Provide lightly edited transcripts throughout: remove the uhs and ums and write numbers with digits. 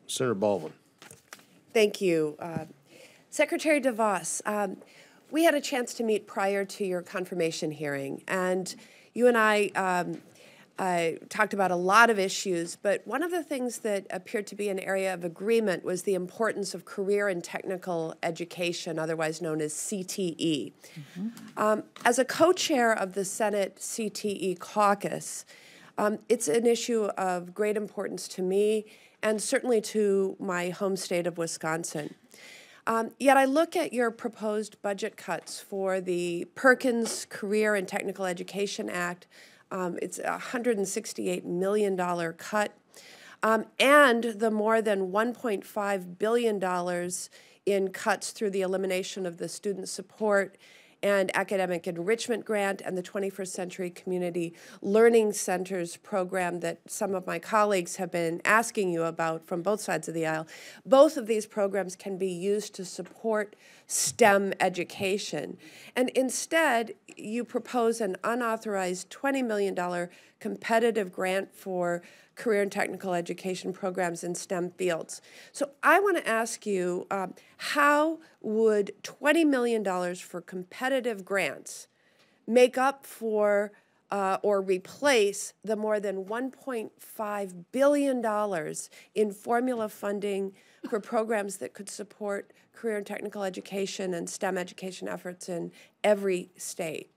Senator Baldwin. Thank you. Secretary DeVos, we had a chance to meet prior to your confirmation hearing, and you and I talked about a lot of issues, but one of the things that appeared to be an area of agreement was the importance of career and technical education, otherwise known as CTE. As a co-chair of the Senate CTE caucus, it's an issue of great importance to me and certainly to my home state of Wisconsin. Yet I look at your proposed budget cuts for the Perkins Career and Technical Education Act. It's a $168 million cut, and the more than $1.5 billion in cuts through the elimination of the Student Support and Academic Enrichment Grant and the 21st Century Community Learning Centers program that some of my colleagues have been asking you about from both sides of the aisle. Both of these programs can be used to support STEM education. And instead, you propose an unauthorized $20 million competitive grant for career and technical education programs in STEM fields. So I want to ask you, how would $20 million for competitive grants make up for or replace the more than $1.5 billion in formula funding for programs that could support career and technical education and STEM education efforts in every state?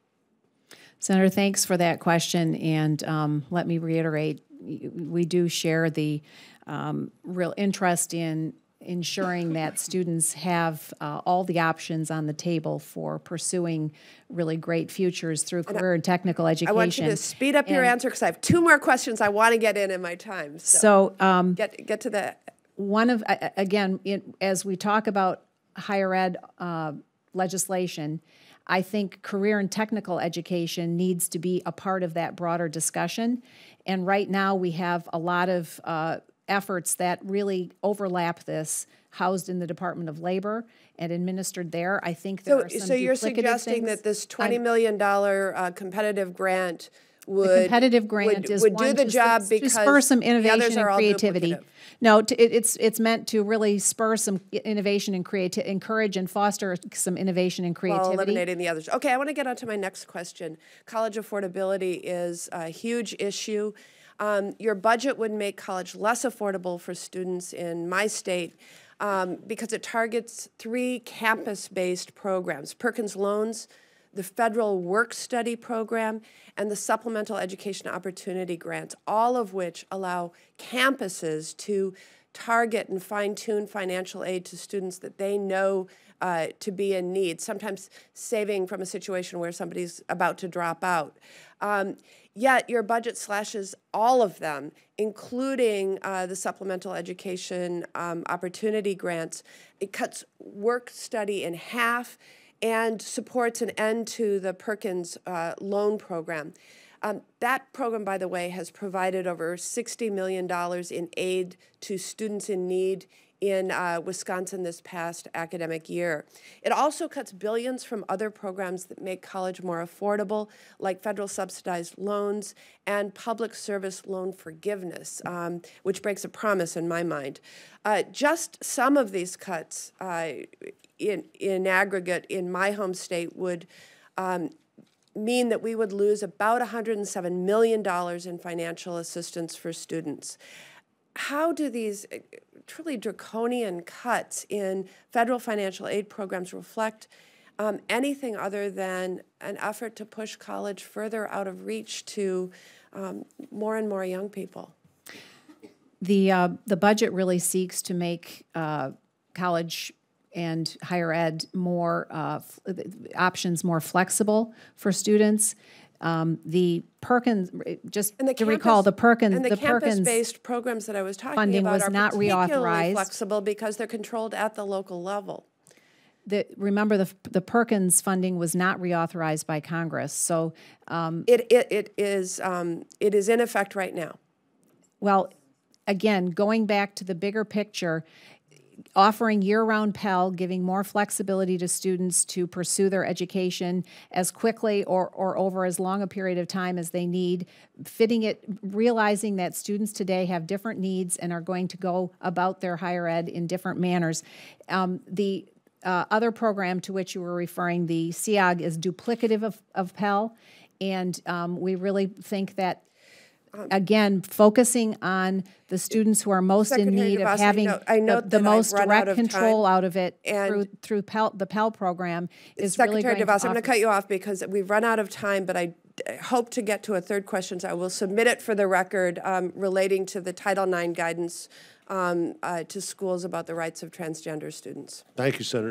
Senator, thanks for that question, and let me reiterate, we do share the real interest in ensuring that students have all the options on the table for pursuing really great futures through career and technical education. I want you to speed up your answer because I have two more questions I want to get in my time. So get to the... One of, again, as we talk about higher ed legislation, I think career and technical education needs to be a part of that broader discussion. And right now we have a lot of efforts that really overlap this, housed in the Department of Labor and administered there. I think there are some So you're duplicative suggesting things. that this $20 million competitive grant would do the job because spur some innovation the others and are all creativity. duplicative. No, it's meant to really spur some innovation and encourage and foster some innovation and creativity. While eliminating the others. Okay, I want to get on to my next question. College affordability is a huge issue. Your budget would make college less affordable for students in my state because it targets 3 campus-based programs: Perkins Loans, the Federal Work-Study Program, and the Supplemental Education Opportunity Grants, all of which allow campuses to target and fine-tune financial aid to students that they know to be in need, sometimes saving from a situation where somebody's about to drop out. Yet your budget slashes all of them, including the Supplemental Education Opportunity Grants. It cuts work-study in half and supports an end to the Perkins loan program. That program, by the way, has provided over $60 million in aid to students in need in Wisconsin this past academic year. It also cuts billions from other programs that make college more affordable, like federal subsidized loans and public service loan forgiveness, which breaks a promise in my mind. Just some of these cuts in aggregate in my home state would mean that we would lose about $107 million in financial assistance for students. How do these truly draconian cuts in federal financial aid programs reflect anything other than an effort to push college further out of reach to more and more young people? The budget really seeks to make college and higher ed more options more flexible for students. The Perkins, just to recall, the Perkins campus-based programs that I was talking funding about was are not particularly reauthorized. flexible because they're controlled at the local level. Remember, the Perkins funding was not reauthorized by Congress, so it is in effect right now. Well, again, going back to the bigger picture, offering year-round Pell, giving more flexibility to students to pursue their education as quickly or over as long a period of time as they need, fitting it, realizing that students today have different needs and are going to go about their higher ed in different manners. The other program to which you were referring, the SEOG, is duplicative of Pell, and we really think that, again, focusing on the students who are most Secretary in need DeVos, of having the most direct control out of it through the Pell program is really going to Secretary DeVos, I'm going to cut you off because we've run out of time, but I hope to get to a third question, so I will submit it for the record relating to the Title IX guidance to schools about the rights of transgender students. Thank you, Senator.